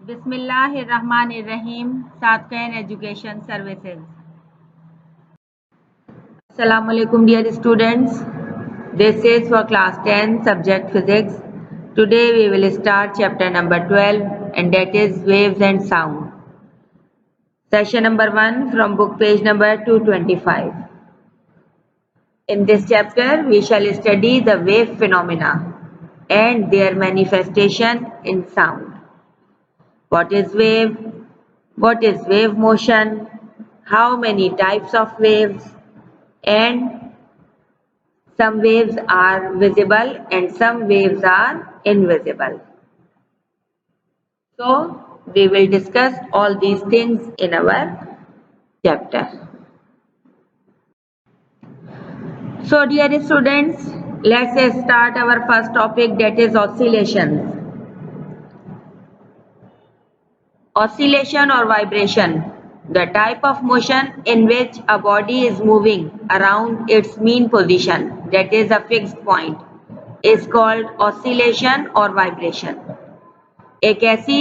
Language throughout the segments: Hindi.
बिस्मिल्लाहिर्रहमानिर्रहीम। सातकैन education services. Assalamu alaikum dear students. This is for class 10 subject physics. Today we will start chapter number 12 and that is waves and sound. Session number 1 from book page number 225. In this chapter we shall study the wave phenomena and their manifestation in sound. What is wave? What is wave motion? How many types of waves? And some waves are visible and some waves are invisible. So we will discuss all these things in our chapter. So dear students, let's start our first topic, that is oscillations. Oscillation or vibration, the type of motion in which a body is moving around its mean position, that is a fixed point, is called oscillation or vibration. एक ऐसी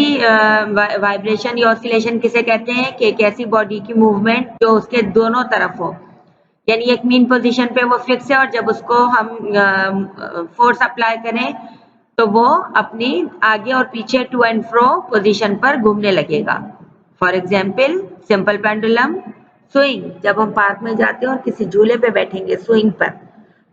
वाइब्रेशन या ऑसिलेशन किसे कहते हैं कि एक ऐसी बॉडी की मूवमेंट जो उसके दोनों तरफ हो, यानी एक मीन पोजीशन पे वो फिक्स है और जब उसको हम फोर्स अप्लाई करें तो वो अपनी आगे और पीछे टू एंड फ्रो पोजीशन पर घूमने लगेगा. For example simple pendulum swing. जब हम पार्क में जाते हैं और किसी झूले पे बैठेंगे स्विंग पर,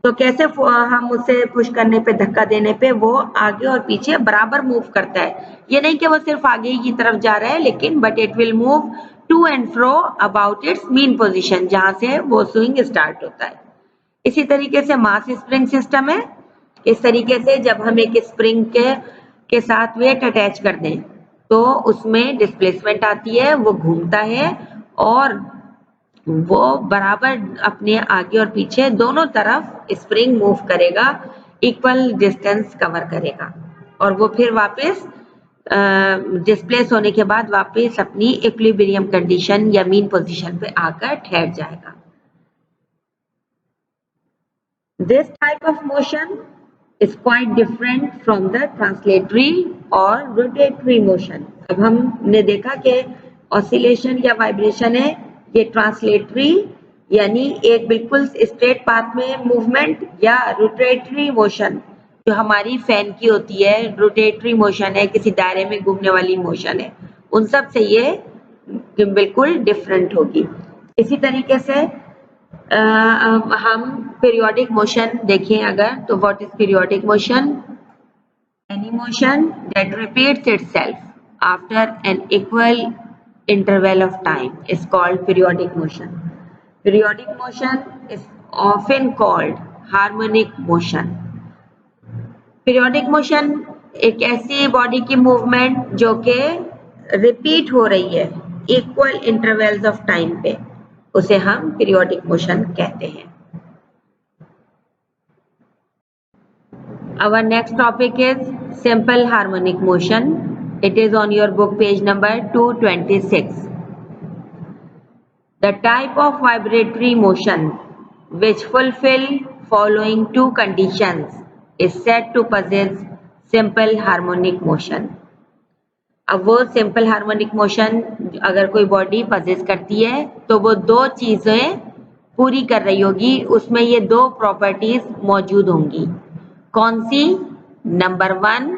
तो कैसे हम उसे पुश करने पे, धक्का देने पे वो आगे और पीछे बराबर मूव करता है. ये नहीं कि वो सिर्फ आगे ही की तरफ जा रहा है, लेकिन but it will move to and fro about its mean position, जहां से वो स्विंग स्टार्ट होता है. इसी तरीके से मास स्प्रिंग सिस्टम है. इस तरीके से जब हम एक स्प्रिंग के साथ वेट अटैच कर दें तो उसमें डिस्प्लेसमेंट आती है, वो घूमता है और वो बराबर अपने आगे और पीछे दोनों तरफ स्प्रिंग मूव करेगा, इक्वल डिस्टेंस कवर करेगा और वो फिर वापस डिस्प्लेस होने के बाद वापस अपनी इक्विलिब्रियम कंडीशन या मीन पोजीशन पे आकर ठहर जाएगा. This type of motion is quite different from the translatory or rotatory motion. अब हमने देखा कि ऑसिलेशन या वाइब्रेशन है ये ट्रांसलेटरी यानी एक बिल्कुल स्ट्रेट पाथ में मूवमेंट, या रोटेटरी मोशन जो हमारी फैन की होती है, रोटेटरी मोशन है, किसी दायरे में घूमने वाली मोशन है, उन सब से ये बिल्कुल डिफरेंट होगी. इसी तरीके से हम पीरियोडिक मोशन देखें अगर, तो what is periodic motion? Any motion that repeats itself after an equal interval of time is called periodic motion. Periodic motion is often called harmonic motion. Periodic motion एक ऐसी बॉडी की मूवमेंट जो कि रिपीट हो रही है इक्वल इंटरवल्स ऑफ टाइम पे, उसे हम पीरियोडिक मोशन कहते हैं. Our next topic is simple harmonic motion. It is on your book page number 226. The type of vibratory motion which fulfill following two conditions is said to possess simple harmonic motion. अब वो simple harmonic motion अगर कोई बॉडी possess करती है तो वो दो चीजें पूरी कर रही होगी, उसमें ये दो प्रॉपर्टीज मौजूद होंगी. कौन सी? Number 1,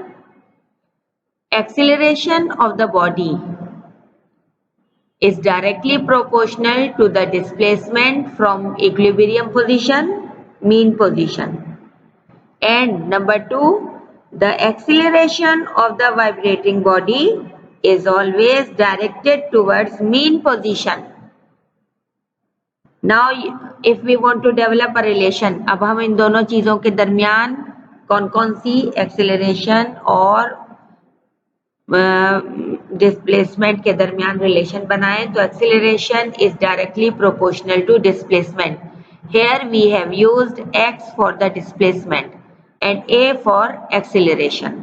acceleration of the body is directly proportional to the displacement from equilibrium position, mean position. And number 2, the acceleration of the vibrating body is always directed towards mean position. Now if we want to develop a relation, अब हम इन दोनों चीजों के दरमियान कौन कौन सी एक्सेलरेशन और डिस्प्लेसमेंट के दरमियान रिलेशन बनाएं, तो acceleration is directly proportional to displacement. Here we have used x for the displacement and a for acceleration.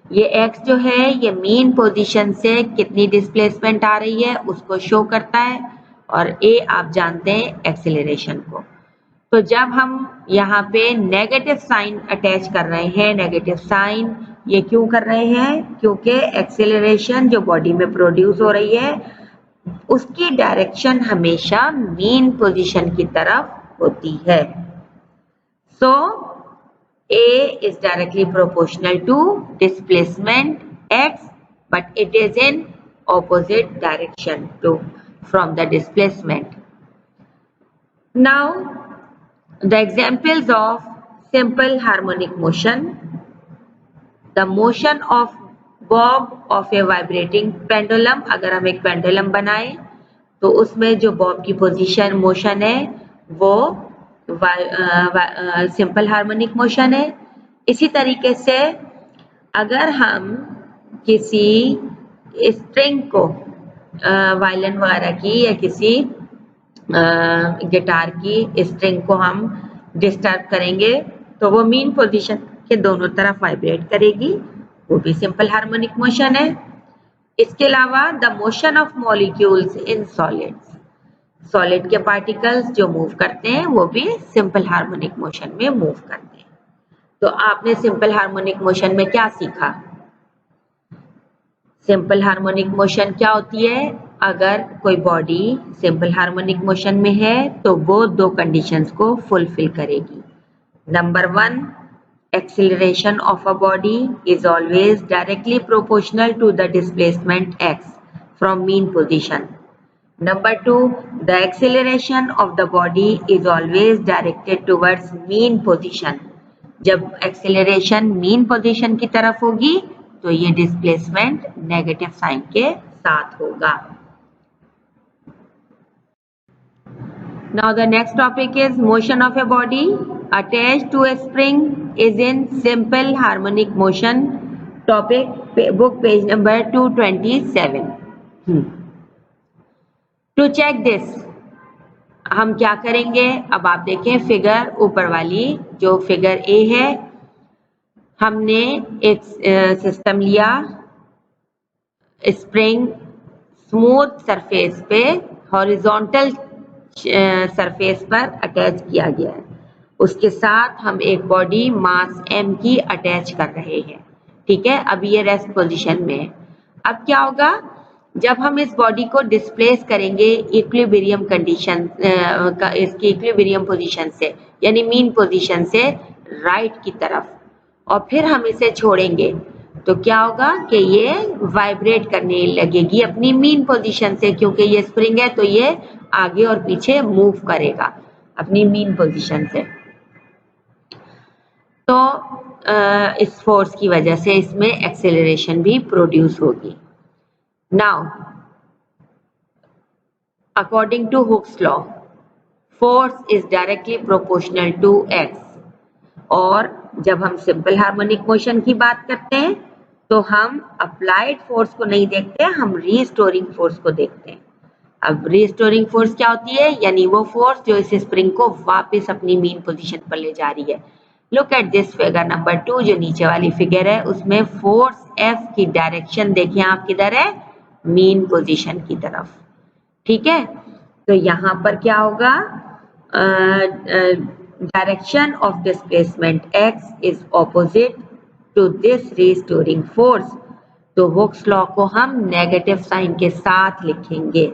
ये x जो है ये मीन पोजीशन से कितनी डिस्प्लेसमेंट आ रही है उसको शो करता है और a आप जानते हैं एक्सेलरेशन को. तो जब हम यहाँ पे नेगेटिव साइन अटैच कर रहे हैं, नेगेटिव साइन ये क्यों कर रहे हैं? क्योंकि एक्सेलरेशन जो बॉडी में प्रोड्यूस हो रही है उसकी डायरेक्शन हमेशा मीन पोजीशन की तरफ होती है। सो A is directly proportional to displacement x, but it is in opposite direction from the displacement. Now, the examples of simple harmonic motion. The motion of bob of a vibrating pendulum. अगर हम एक पेंडुलम बनाए तो उसमें जो बॉब की पोजीशन मोशन है वो सिंपल हार्मोनिक मोशन है। इसी तरीके से अगर हम किसी स्ट्रिंग को वायलिन वगैरह की या किसी गिटार की स्ट्रिंग को हम डिस्टर्ब करेंगे तो वो मीन पोजीशन के दोनों तरफ वाइब्रेट करेगी, वो भी सिंपल हार्मोनिक मोशन है। इसके अलावा the motion of molecules in solids, solid के पार्टिकल्स जो मूव करते हैं वो भी सिंपल हार्मोनिक मोशन में मूव करते हैं। तो आपने सिंपल हार्मोनिक मोशन में क्या सीखा? सिंपल हार्मोनिक मोशन क्या होती है? अगर कोई बॉडी सिंपल हार्मोनिक मोशन में है तो वो दो कंडीशंस को फुलफिल करेगी। Number 1, acceleration of a body is always directly proportional to the displacement x from mean position. Number 2, the acceleration of the body is always directed towards mean position. जब acceleration mean position की तरफ होगी तो ये displacement negative sign के साथ होगा। Now the next topic is motion of a body attached to a spring is in simple harmonic motion. Topic book page number 227. To check this, हम क्या करेंगे? अब आप देखें फिगर ऊपर वाली जो फिगर ए है, हमने एक सिस्टम लिया, स्प्रिंग स्मूथ सरफेस पे हॉरिजॉन्टल सरफेस पर अटैच किया गया है, उसके साथ हम एक बॉडी मास m की अटैच कर रहे हैं। ठीक है, अब ये रेस्ट पोजीशन में है। अब क्या होगा? जब हम इस बॉडी को डिस्प्लेस करेंगे इक्विलिब्रियम कंडीशन इसकी इक्विलिब्रियम पोजीशन से यानी मीन पोजीशन से राइट की तरफ, और फिर हम इसे छोड़ेंगे तो क्या होगा कि ये वाइब्रेट करने लगेगी अपनी मीन पोजीशन से, क्योंकि ये स्प्रिंग है तो ये आगे और पीछे मूव करेगा अपनी मीन पोजीशन से। तो इस फोर्स की वजह से इसमें एक्सेलरेशन भी प्रोड्यूस होगी। Now according to Hooke's law, force is directly proportional to x, और जब हम सिंपल हार्मोनिक मोशन की बात करते हैं तो हम अप्लाइड फोर्स को नहीं देखते, हम रीस्टोरिंग फोर्स को देखते हैं। अब रीस्टोरिंग फोर्स क्या होती है? यानी वो फोर्स जो इस स्प्रिंग को वापस अपनी मीन पोजीशन पर ले जा रही है। Look at this figure number 2, जो नीचे वाली फिगर है उसमें फोर्स F की डायरेक्शन देखिए आप किधर है? मीन पोजीशन की तरफ। ठीक है, तो यहाँ पर क्या होगा? Direction of displacement x is opposite to this restoring force, so Hooke's law को हम नेगेटिव साइन के साथ लिखेंगे।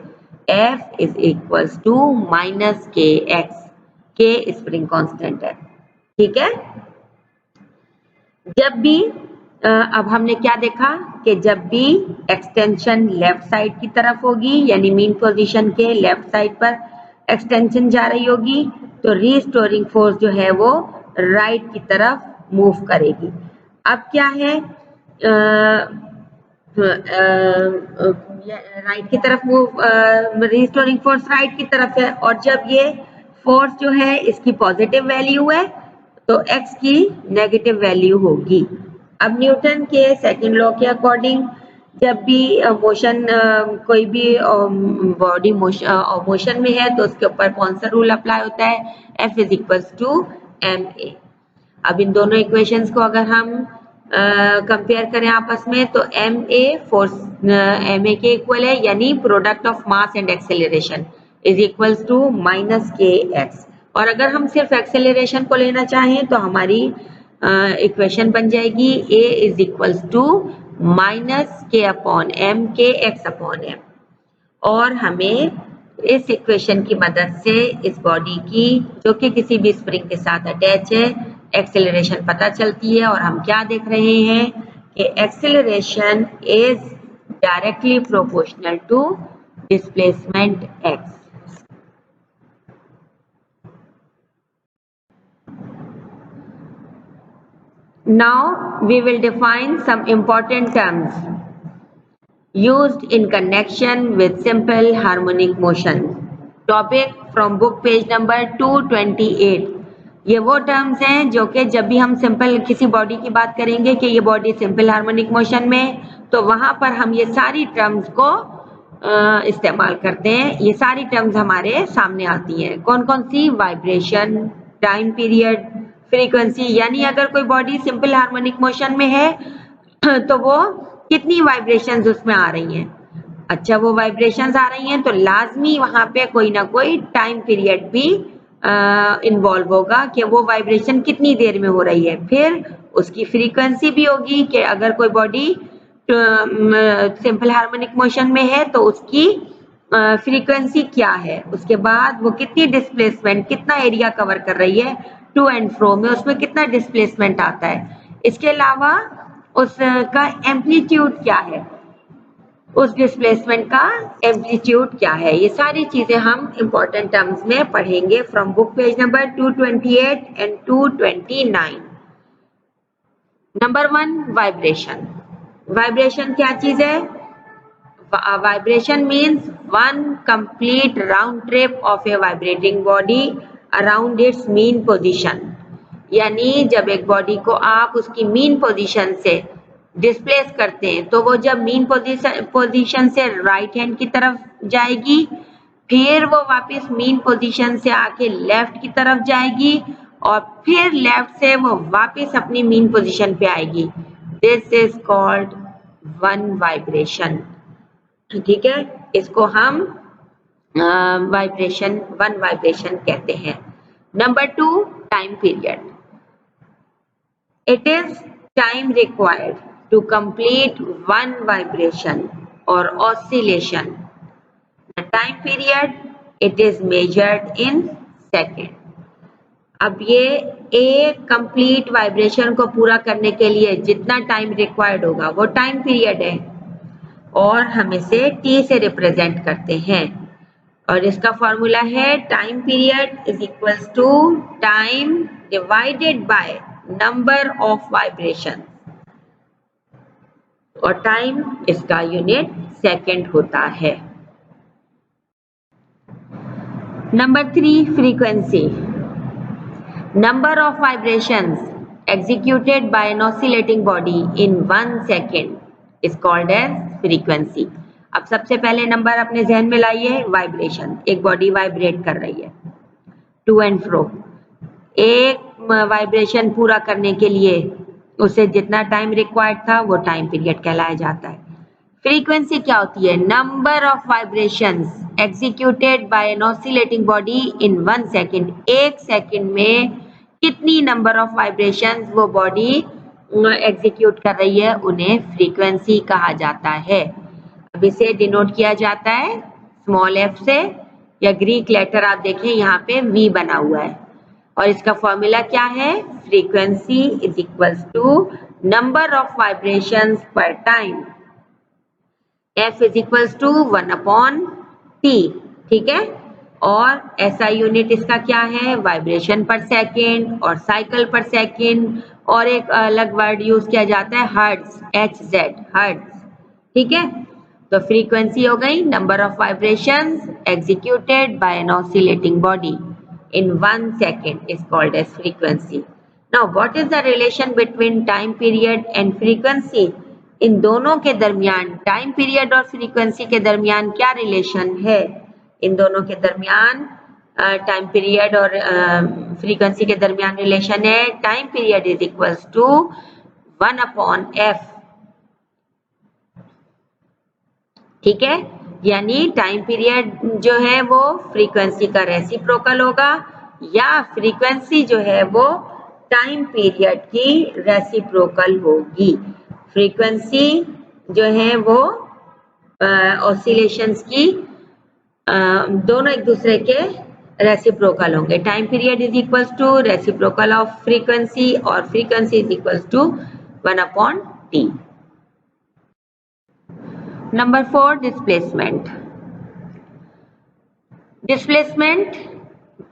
F is equals to minus k x, k spring constant है। ठीक है, जब भी अब हमने क्या देखा कि जब भी एक्सटेंशन लेफ्ट साइड की तरफ होगी यानी मीन पोजीशन के लेफ्ट साइड पर एक्सटेंशन जा रही होगी तो रीस्टोरिंग फोर्स जो है वो राइट की तरफ मूव करेगी। अब क्या है? राइट की तरफ मूव, रीस्टोरिंग फोर्स राइट की तरफ है, और जब ये फोर्स जो है इसकी पॉजिटिव वैल्यू है तो x की नेगेटिव वैल्यू होगी। अब न्यूटन के सेकंड लॉ के अकॉर्डिंग जब भी मोशन कोई भी बॉडी मोशन में है तो उसके ऊपर कौन सा रूल अप्लाई होता है? F is equals to ma। अब इन दोनों इक्वेशंस को अगर हम कंपेयर करें आपस में तो ma फोर्स ma के इक्वल है, यानी product of mass and acceleration is equals to minus k x. और अगर हम सिर्फ एक्सेलरेशन को लेना चाहें तो हमारी इक्वेशन बन जाएगी A is equals to minus k upon m k x upon m. और हमें इस इक्वेशन की मदद से इस बॉडी की जो कि किसी भी स्प्रिंग के साथ अटैच है एक्सेलरेशन पता चलती है। और हम क्या देख रहे हैं कि acceleration is directly proportional to displacement x। Now we will define some important terms used in connection with simple harmonic motion. Topic from book page number 228. ये वो टर्म्स हैं जो कि जब भी हम सिंपल किसी बॉडी की बात करेंगे कि ये बॉडी सिंपल हार्मोनिक मोशन में, तो वहां पर हम ये सारी टर्म्स को इस्तेमाल करते हैं। ये सारी टर्म्स हमारे सामने आती हैं। कौन कौन सी? Vibration, time period, frequency. यानी अगर कोई बॉडी सिंपल हार्मोनिक मोशन में है तो वो कितनी वाइब्रेशंस उसमें आ रही हैं। अच्छा, वो वाइब्रेशंस आ रही हैं तो लाजमी वहां पे कोई ना कोई टाइम पीरियड भी इन्वॉल्व होगा कि वो वाइब्रेशन कितनी देर में हो रही है। फिर उसकी फ्रीक्वेंसी भी होगी कि अगर कोई बॉडी सिंपल हार्मोनिक मोशन में है तो उसकी फ्रीक्वेंसी क्या है। उसके बाद वो कितनी डिस्प्लेसमेंट, कितना एरिया कवर कर रही है टू एंड फ्रो में, उसमें कितना डिस्प्लेसमेंट आता है। इसके अलावा उसका एम्पलीट्यूड क्या है, उस डिस्प्लेसमेंट का एम्पलीट्यूड क्या है। ये सारी चीजें हम इंपॉर्टेंट टर्म्स में पढ़ेंगे from book page number 228 and 229। Number 1, vibration. Vibration क्या चीज है? Vibration means one complete round trip of A vibrating body around its mean position. यानी जब एक बॉडी को आप उसकी मीन पोजीशन से डिस्प्लेस करते हैं तो वो जब मीन पोजीशन से राइट हैंड की तरफ जाएगी, फिर वो वापस मीन पोजीशन से आके लेफ्ट की तरफ जाएगी और फिर लेफ्ट से वो वापस अपनी मीन पोजीशन पे आएगी। This is called one vibration. ठीक है, इसको हम वाइब्रेशन, वन वाइब्रेशन कहते हैं। Number 2, time period. It is time required to complete one vibration or oscillation. The time period, it is measured in second. अब ये एक कंप्लीट वाइब्रेशन को पूरा करने के लिए जितना टाइम रिक्वायर्ड होगा वो टाइम पीरियड है और हम इसे T से रिप्रेजेंट करते हैं। और इसका फॉर्मूला है time period is equals to time divided by number of vibration, और टाइम इसका यूनिट सेकंड होता है। Number 3, frequency. Number of vibrations executed by an oscillating body in 1 second is called as frequency. अब सबसे पहले नंबर अपने जहन में लाइए, वाइब्रेशन। एक बॉडी वाइब्रेट कर रही है टू एंड फ्रो। एक वाइब्रेशन पूरा करने के लिए उसे जितना टाइम रिक्वायर्ड था वो टाइम पीरियड कहलाया जाता है। फ्रीक्वेंसी क्या होती है? Number of vibrations executed by an oscillating body in 1 second. एक सेकेंड में कितनी नंबर ऑफ वाइब्रेशंस वो बॉडी एग्जीक्यूट कर रही है, उन्हें फ्रीक्वेंसी कहा जाता है। अब इसे डिनोट किया जाता है स्मॉल f से, या ग्रीक लेटर आप देखें यहाँ पे v बना हुआ है। और इसका फॉर्मूला क्या है? Frequency is equals to number of vibrations per time, f is equals to 1/t। ठीक है, और ऐसा यूनिट इसका क्या है? वाइब्रेशन पर सेकेंड और साइकिल पर सेकेंड, और एक अलग वर्ड यूज किया जाता है हर्ट्ज, hz, हर्ट्ज। ठीक है, तो फ्रीक्वेंसी हो गई number of vibrations executed by an oscillating body in 1 second is called as frequency. Now what is the relation between time period and frequency? इन दोनों के दरमियान, टाइम पीरियड और फ्रीक्वेंसी के दरमियान क्या रिलेशन है? इन दोनों के दरमियान, टाइम पीरियड और फ्रीक्वेंसी के दरमियान रिलेशन है time period is equals to 1/f। ठीक है, यानी टाइम पीरियड जो है वो फ्रीक्वेंसी का रेसिप्रोकल होगा, या फ्रीक्वेंसी जो है वो टाइम पीरियड की रेसिप्रोकल होगी। फ्रीक्वेंसी जो है वो ऑसिलेशंस की दोनों एक दूसरे के रेसिप्रोकल होंगे। Time period is equals to reciprocal of frequency और frequency is equals to 1/t। Number 4, displacement. Displacement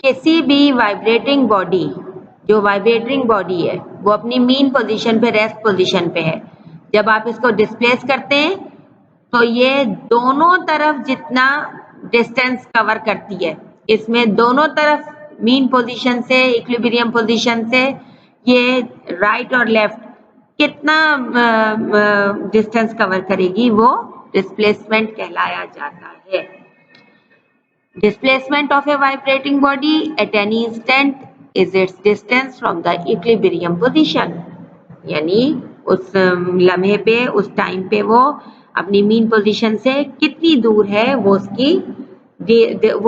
किसी भी वाइब्रेटिंग बॉडी, जो वाइब्रेटिंग बॉडी है वो अपनी मीन पोजीशन पे, रेस्ट पोजीशन पे है, जब आप इसको डिस्प्लेस करते हैं तो ये दोनों तरफ जितना डिस्टेंस कवर करती है, इसमें दोनों तरफ मीन पोजीशन से, इक्विलिब्रियम पोजीशन से ये राइट और लेफ्ट कितना डिस्टेंस कवर करेगी, वो डिस्प्लेसमेंट कहलाया जाता है। Displacement of a vibrating body at any instant is its distance from the equilibrium position। यानी उस लम्हे पे, उस टाइम पे वो अपनी मीन पोजीशन से कितनी दूर है, वो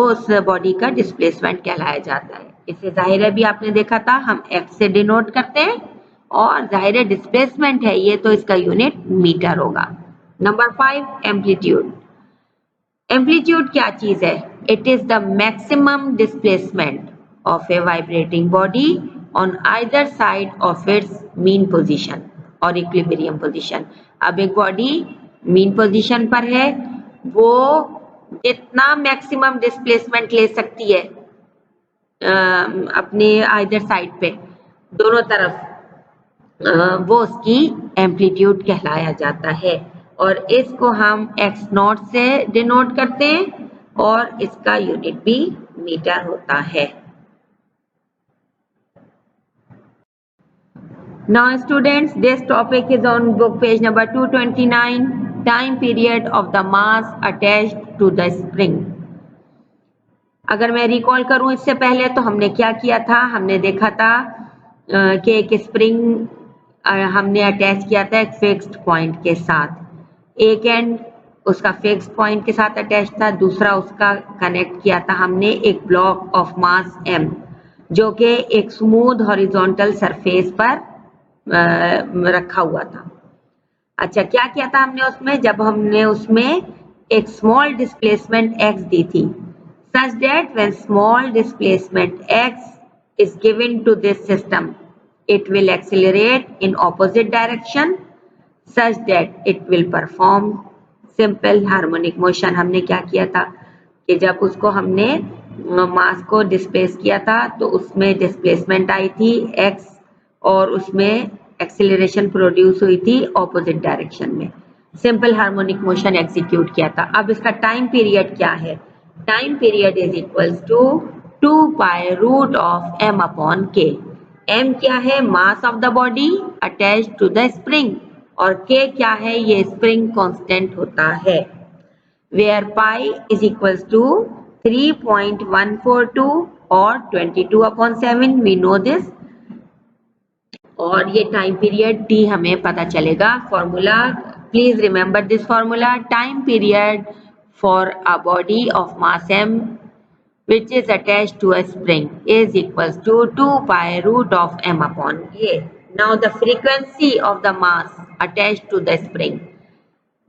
उस बॉडी का डिस्प्लेसमेंट कहलाया जाता है। इससे जाहिर है, भी आपने देखा था, हम F से डिनोट करते हैं और जाहिर है डिस्प्लेसमेंट है ये, तो इसका यूनिट मीटर होगा। Number 5, amplitude. एम्पलीट्यूड क्या चीज है? It is the maximum displacement of A vibrating body on either side of its mean position और इक्विलिब्रियम पोजीशन। अब एक बॉडी मीन पोजीशन पर है, वो जितना मैक्सिमम डिस्प्लेसमेंट ले सकती है अपने आइदर साइड पे, दोनों तरफ, वो उसकी एम्पलीट्यूड कहलाया जाता है और इसको हम x0 से डिनोट करते हैं और इसका यूनिट भी मीटर होता है। Now students, this topic is on book page number 229, time period of the mass attached to the spring। अगर मैं रिकॉल करूं इससे पहले, तो हमने क्या किया था? हमने देखा था कि एक स्प्रिंग हमने अटैच किया था एक फिक्स्ड पॉइंट के साथ। एक एंड उसका फिक्स्ड पॉइंट के साथ अटैच था, दूसरा उसका कनेक्ट किया था हमने एक ब्लॉक ऑफ मास m, जो कि एक स्मूथ हॉरिजॉन्टल सरफेस पर रखा हुआ था। अच्छा, क्या किया था हमने उसमें? जब हमने उसमें एक स्मॉल डिस्प्लेसमेंट x दी थी, such that when small displacement x is given to this system, it will accelerate in opposite direction such that it will perform simple harmonic motion। हमने क्या किया था कि जब उसको हमने मास को डिस्प्लेस किया था तो उसमें डिस्प्लेसमेंट आई थी x और उसमें एक्सेलरेशन प्रोड्यूस हुई थी ऑपोजिट डायरेक्शन में। सिंपल हार्मोनिक मोशन एग्जीक्यूट किया था। अब इसका टाइम पीरियड क्या है? Time period is equals to 2 pi root of m upon k। m क्या है? Mass of the body attached to the spring, और k क्या है? ये स्प्रिंग कांस्टेंट होता है। Where pi is equals to 3.142 और 22/7, वी नो दिस। और ये टाइम पीरियड t हमें पता चलेगा। Formula, please remember this formula. Time period for a body of mass m which is attached to a spring is equals to 2 pi root of m upon k. Now the frequency of the mass attached to the spring,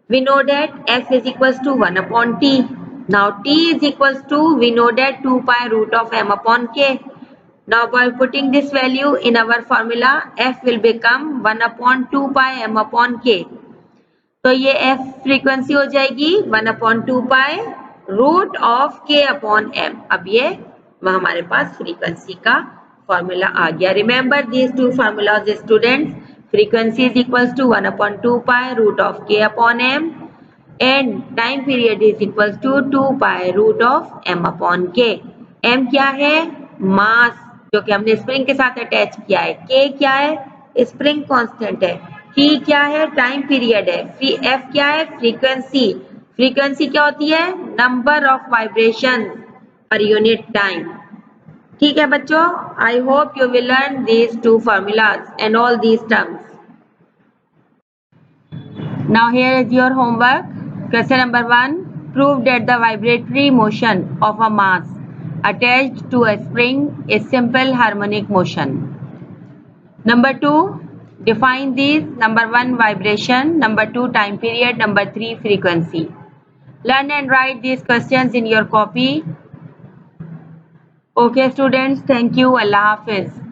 we know that f is equals to 1 upon t. Now t is equals to, we know that 2 pi root of m upon k. Now by putting this value in our formula, f will become 1 upon 2 pi m upon k. तो ये f फ्रीक्वेंसी हो जाएगी 1 upon 2 pi root of k upon m। अब ये हमारे पास फ्रीक्वेंसी का फॉर्मूला आ गया। Remember these two formulas students. Frequency is equals to 1 upon 2 pi root of k upon m and time period is equals to 2 pi root of m upon k। m क्या है? मास, जो कि हमने स्प्रिंग के साथ अटैच किया है। k क्या है? स्प्रिंग कांस्टेंट है। t क्या है? टाइम पीरियड है। f क्या है? फ्रीक्वेंसी। फ्रीक्वेंसी क्या होती है? Number of vibration per unit time. ठीक है बच्चों, I hope you will learn these two formulas and all these terms. Now here is your homework. Question number 1, prove that the vibratory motion of a mass attached to a spring is simple harmonic motion. Number 2, define these. Number 1, vibration. Number 2, time period. Number 3, frequency. Learn and write these questions in your copy. Okay students, thank you. Allah Hafiz.